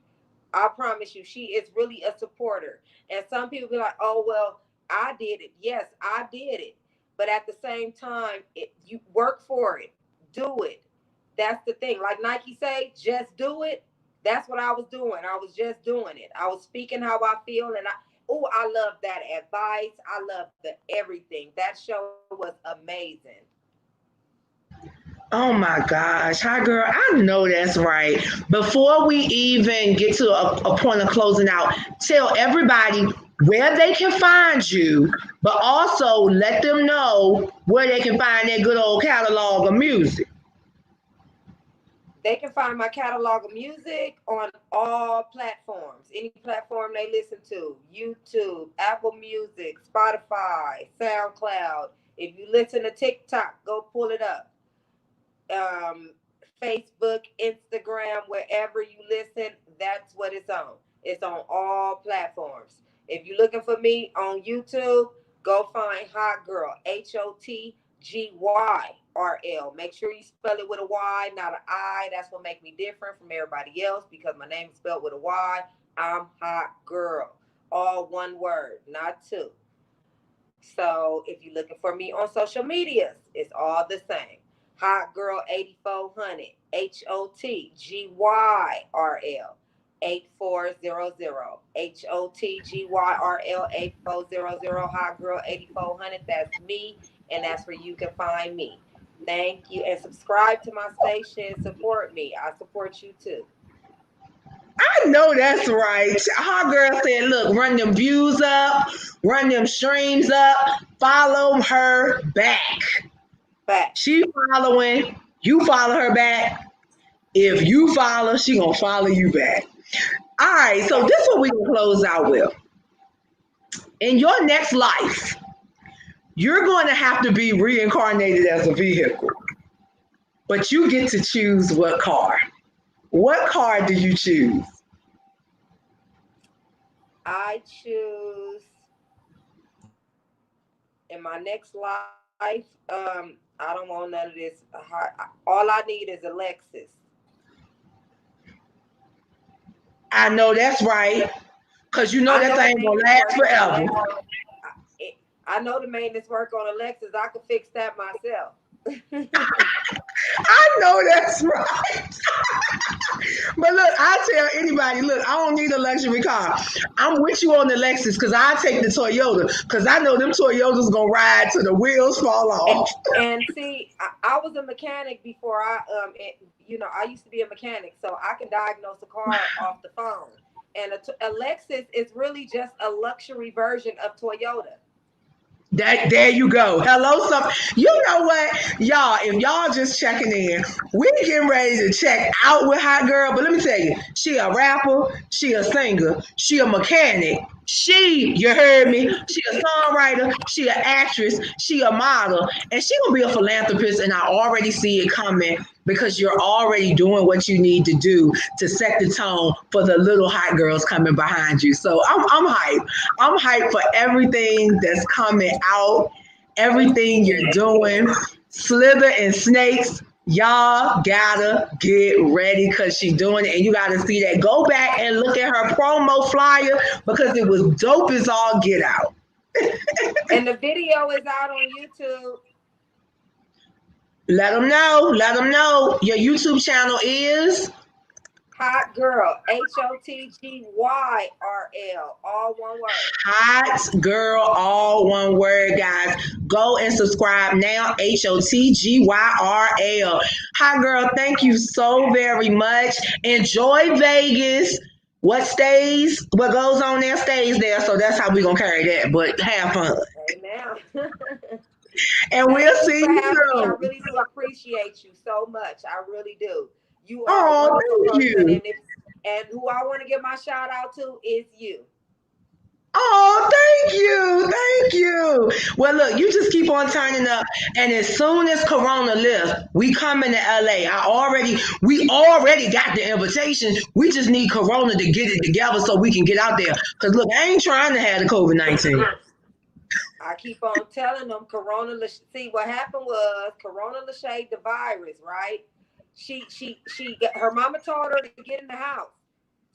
I promise you, she is really a supporter. And some people be like, "Oh well, I did it." Yes, I did it, but at the same time, you work for it, do it. That's the thing. Like Nike say, just do it. That's what I was doing. I was just doing it. I was speaking how I feel, and I love that advice. I love the everything. That show was amazing. Oh my gosh. Hi, girl. I know that's right. Before we even get to a point of closing out, tell everybody where they can find you, but also let them know where they can find their good old catalog of music. They can find my catalog of music on all platforms, any platform they listen to: YouTube, Apple Music, Spotify, SoundCloud. If you listen to TikTok, go pull it up. um, Facebook, Instagram, wherever you listen, that's what it's on. It's on all platforms. If you're looking for me on YouTube, go find HotGyrl, HotGyrl. Make sure you spell it with a Y, not an I. That's what makes me different from everybody else because my name is spelled with a Y. I'm Hot Girl. All one word, not two. So if you're looking for me on social medias, it's all the same. HotGyrl 8400, HotGyrl 8400, HotGyrl 8400, HotGyrl 8400. That's me, and that's where you can find me. Thank you, and subscribe to my station. Support me. I support you too. I know that's right. Our girl said, look, run them views up, run them streams up, follow her back. Back. She following, you follow her back. If you follow, she gonna follow you back. All right, so this is what we gonna close out with. In your next life, you're going to have to be reincarnated as a vehicle, but you get to choose what car. What car do you choose? I choose in my next life. I don't want none of this. All I need is a Lexus. I know that's right, because you know I that know the thing gonna maintenance last work on a forever. Lexus. I know the maintenance work on a Lexus. I could fix that myself. I know that's right. But look, I tell anybody, look, I don't need a luxury car. I'm with you on the Lexus because I take the Toyota because I know them Toyotas gonna ride till the wheels fall off. And see, I was a mechanic before I used to be a mechanic, so I can diagnose a car off the phone. And a Lexus is really just a luxury version of Toyota. That there you go. Hello, some. You know what, y'all? If y'all just checking in, we getting ready to check out with HotGyrl. But let me tell you, she a rapper, she a singer, she a mechanic. You heard me. She a songwriter, she an actress, she a model, and she gonna be a philanthropist. And I already see it coming because you're already doing what you need to do to set the tone for the little hot girls coming behind you. So I'm hyped. I'm hyped for everything that's coming out, everything you're doing. Slither and Snakes, y'all gotta get ready because she's doing it and you gotta see that. Go back and look at her promo flyer because it was dope as all get out. And the video is out on YouTube. Let them know. Let them know. Your YouTube channel is HotGyrl, HotGyrl, all one word. HotGyrl, all one word, guys. Go and subscribe now. HotGyrl. HotGyrl, thank you so very much. Enjoy Vegas. What goes on there stays there. So that's how we're gonna carry that. But have fun. Amen. And we'll Thank see you for you having me. I soon. really do appreciate you so much. I really do. You are a Oh, wonderful thank person, you. and who I want to give my shout out to is you. Oh, thank you. Thank you. Well, look, you just keep on turning up. And as soon as Corona lifts, we coming to LA. We already got the invitation. We just need Corona to get it together so we can get out there. Because look, I ain't trying to have the COVID-19. I keep on telling them see what happened was Corona Lachey the virus, right? Her mama told her to get in the house.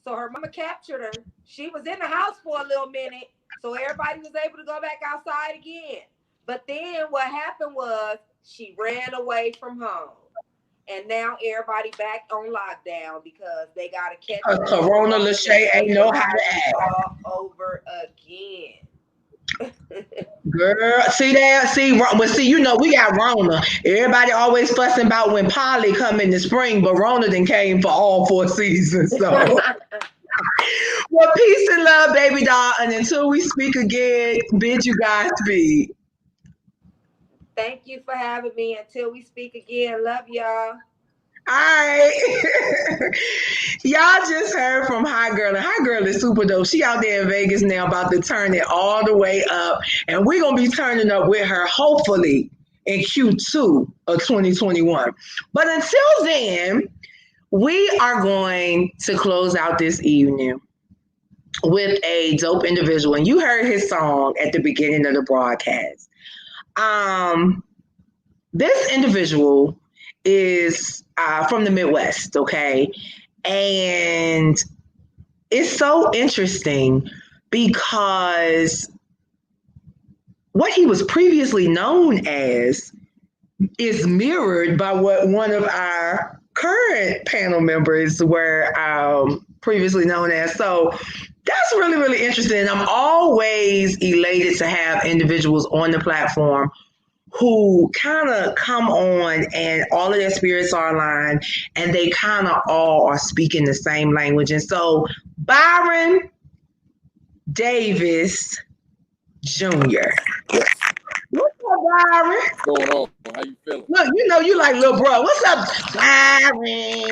So her mama captured her. She was in the house for a little minute. So everybody was able to go back outside again. But then what happened was she ran away from home. And now everybody back on lockdown because they gotta catch Corona Lachey ain't know how to act. all over again. Girl, see that? See, you know, we got Rona. Everybody always fussing about when Polly come in the spring, but Rona then came for all 4 seasons. So, well, peace and love, baby doll. And until we speak again, bid you Godspeed. Thank you for having me. Until we speak again, love y'all. All right. Y'all just heard from HotGyrl. And HotGyrl is super dope. She out there in Vegas now about to turn it all the way up. And we're going to be turning up with her, hopefully, in Q2 of 2021. But until then, we are going to close out this evening with a dope individual. And you heard his song at the beginning of the broadcast. This individual is from the Midwest, okay? And it's so interesting because what he was previously known as is mirrored by what one of our current panel members were previously known as. So that's really, really interesting. I'm always elated to have individuals on the platform who kind of come on and all of their spirits are aligned and they kind of all are speaking the same language. And so Bryon Davis Jr. What's up, Bryon? What's going on? How you feeling? Look, you know you like little bro. What's up, Bryon? I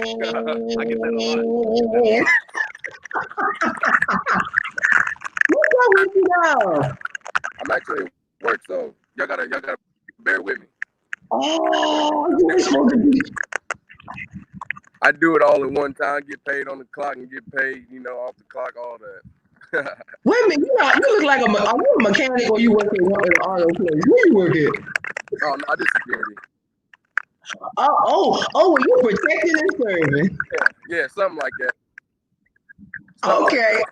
get that a lot. What's up with you though? I'm actually at work, so y'all gotta bear with me. Oh, you ain't supposed to be. I do it all at one time, get paid on the clock and get paid, off the clock, all that. Wait a minute, you look like are you a mechanic or you work at an auto place? Where you work at? Oh no, I did security. Well, you protecting and serving. Yeah, something like that. Okay.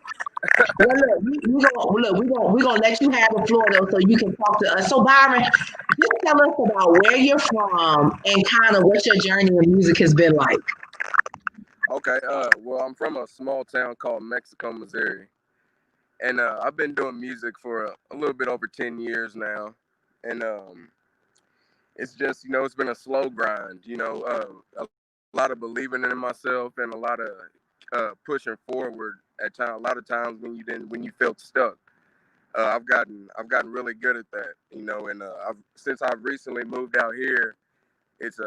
Well, look, we're gonna let you have the floor though, so you can talk to us. So, Bryon, just tell us about where you're from and kind of what your journey in music has been like. Okay. Well, I'm from a small town called Mexico, Missouri, and I've been doing music for a little bit over 10 years now, and it's just it's been a slow grind. A lot of believing in myself and a lot of pushing forward at times. A lot of times when you felt stuck, I've gotten really good at that. And since I've recently moved out here, it's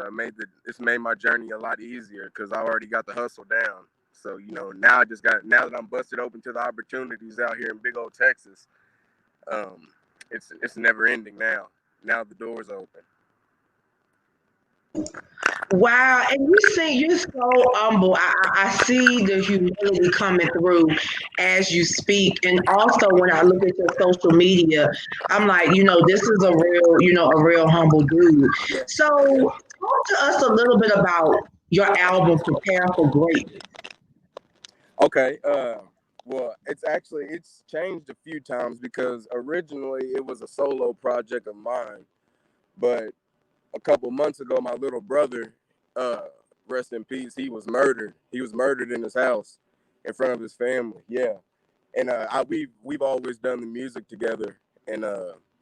made my journey a lot easier because I already got the hustle down. So now that I'm busted open to the opportunities out here in big old Texas, it's never ending now. Now the door's open. Wow, and you're so humble. I see the humility coming through as you speak, and also when I look at your social media, I'm like, this is a real humble dude. So, talk to us a little bit about your album, Prepare for Greatness. Okay. Well, it's changed a few times because originally it was a solo project of mine, but a couple months ago, my little brother, rest in peace, he was murdered. He was murdered in his house in front of his family. Yeah, and we've always done the music together, and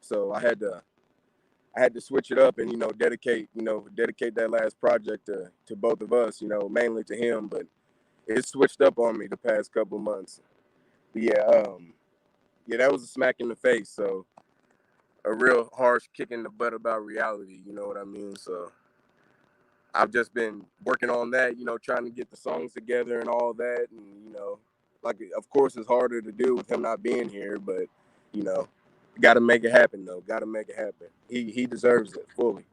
so I had to switch it up and dedicate that last project to both of us. Mainly to him, but it switched up on me the past couple months. But yeah, that was a smack in the face. So a real harsh kick in the butt about reality. You know what I mean? So I've just been working on that, trying to get the songs together and all that. And, like, of course, it's harder to do with him not being here, but, got to make it happen, though. Got to make it happen. He deserves it fully.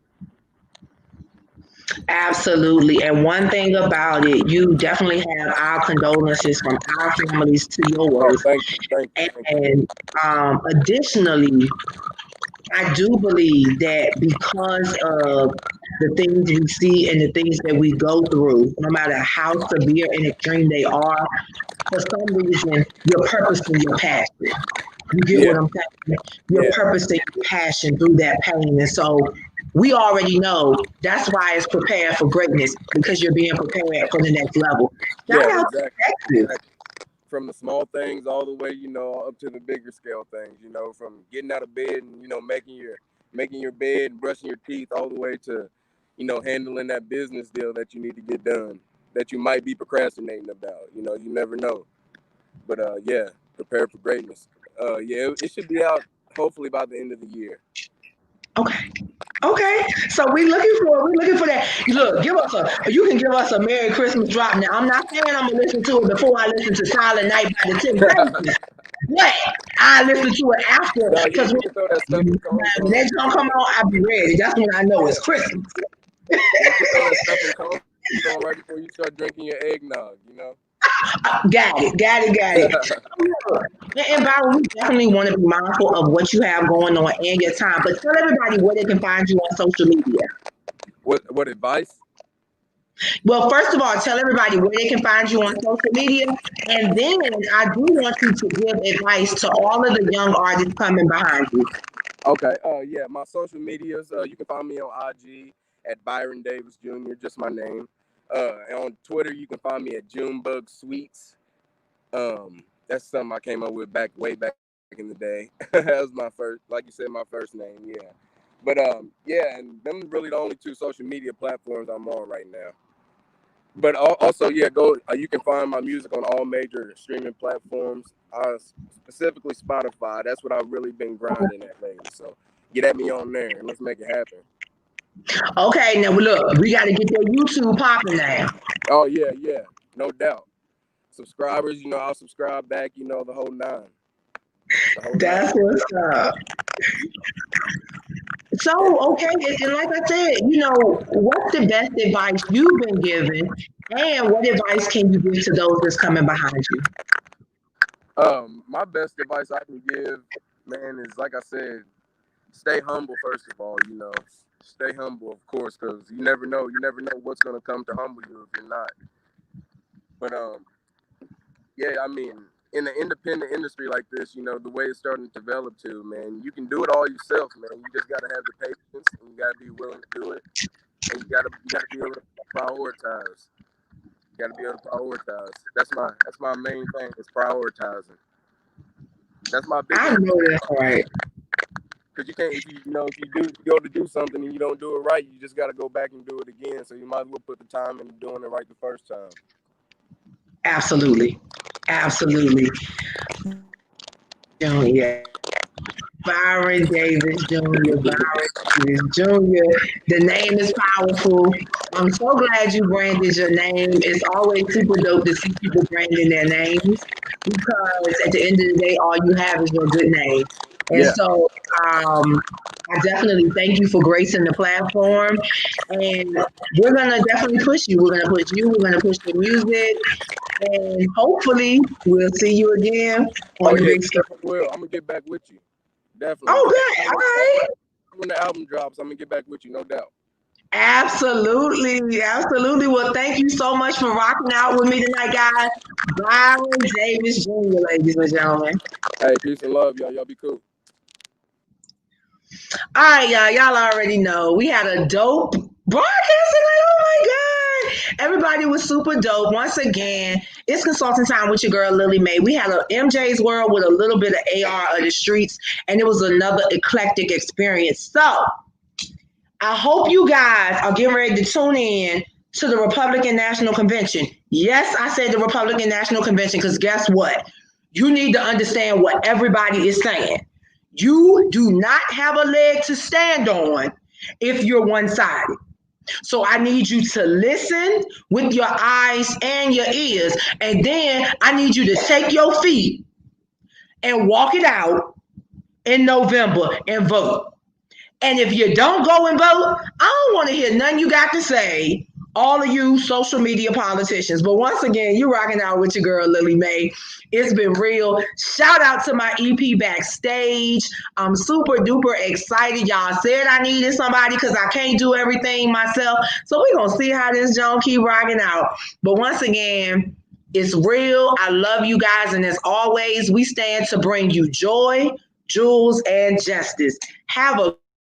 Absolutely. And one thing about it, you definitely have our condolences from our families to Oh, yours. thank you. Thank you. Thank you. And additionally, I do believe that because of the things we see and the things that we go through, no matter how severe and extreme they are, for some reason, you're purposing your passion. You get Yeah. what I'm saying? You're Yeah. purposing your passion through that pain. And so we already know that's why it's prepared for greatness, because you're being prepared for the next level. Shout Yeah, out exactly. to Texas. From the small things all the way, up to the bigger scale things, from getting out of bed and, making your bed and brushing your teeth all the way to, handling that business deal that you need to get done that you might be procrastinating about. You never know. But yeah, prepare for greatness. Yeah, it should be out hopefully by the end of the year. Okay. Okay, so we're looking for that. Look, you can give us a Merry Christmas drop now. I'm not saying I'm gonna listen to it before I listen to Silent Night by the Temptations, but I listen to it after, No, because you can throw that when stuffing cones on. that song come on, I'll be ready. That's when I know it's Yeah. Christmas. You can throw that stuffing cones on right before you start drinking your eggnog, Got it. And Byron, we definitely want to be mindful of what you have going on and your time. But tell everybody where they can find you on social media. What advice? Well, first of all, tell everybody where they can find you on social media. And then I do want you to give advice to all of the young artists coming behind you. Okay. Yeah, my social medias. You can find me on IG at Bryon Davis Jr. Just my name. And on Twitter, you can find me at Junebug Sweets. That's something I came up with way back in the day. That was my first, like you said, my first name. Yeah. But yeah, and them really the only two social media platforms I'm on right now. But also, yeah, go. You can find my music on all major streaming platforms. Specifically Spotify. That's what I've really been grinding at lately. So get at me on there and let's make it happen. Okay, now look, we got to get that YouTube popping now. Oh yeah, no doubt. Subscribers, I'll subscribe back. The whole nine. That's what's up. So, okay, and like I said, what's the best advice you've been given, and what advice can you give to those that's coming behind you? My best advice I can give, man, is like I said, stay humble first of all. Stay humble, of course, because you never know what's gonna come to humble you if you're not. But yeah, I mean, in the independent industry like this, the way it's starting to develop too, man, you can do it all yourself, man. You just gotta have the patience and you gotta be willing to do it, and you gotta be able to prioritize. You gotta be able to prioritize. That's my main thing is prioritizing. That's my I biggest. know that's right. Because you can't, if you go to do something and you don't do it right, you just got to go back and do it again. So you might as well put the time into doing it right the first time. Absolutely. Yeah. Bryon Davis Jr. The name is powerful. I'm so glad you branded your name. It's always super dope to see people branding their names, because at the end of the day, all you have is your good name. And Yeah. so I definitely thank you for gracing the platform. And we're going to definitely push you. We're going to push you. We're going to push the music. And hopefully we'll see you again on the big stage. Well, I'm going to get back with you. Definitely. Oh, good. All right. When the album drops, I'm going to get back with you, no doubt. Absolutely. Well, thank you so much for rocking out with me tonight, guys. Bryon Davis Jr., ladies and gentlemen. Hey, peace and love, y'all. Y'all be cool. All right, y'all. Y'all already know we had a dope broadcasting. Oh my God. Everybody was super dope. Once again, it's consulting time with your girl, Lily Mae. We had a MJs World with a little bit of AROfTheStreets, and it was another eclectic experience. So, I hope you guys are getting ready to tune in to the Republican National Convention. Yes, I said the Republican National Convention, because guess what? You need to understand what everybody is saying. You do not have a leg to stand on if you're one-sided. So I need you to listen with your eyes and your ears. And then I need you to take your feet and walk it out in November and vote. And if you don't go and vote, I don't want to hear nothing you got to say, all of you social media politicians. But once again, you rocking out with your girl, Lily Mae. It's been real. Shout out to my EP Backstage. I'm super duper excited. Y'all said I needed somebody because I can't do everything myself. So we're going to see how this Joan keep rocking out. But once again, it's real. I love you guys. And as always, we stand to bring you joy, jewels, and justice. Have a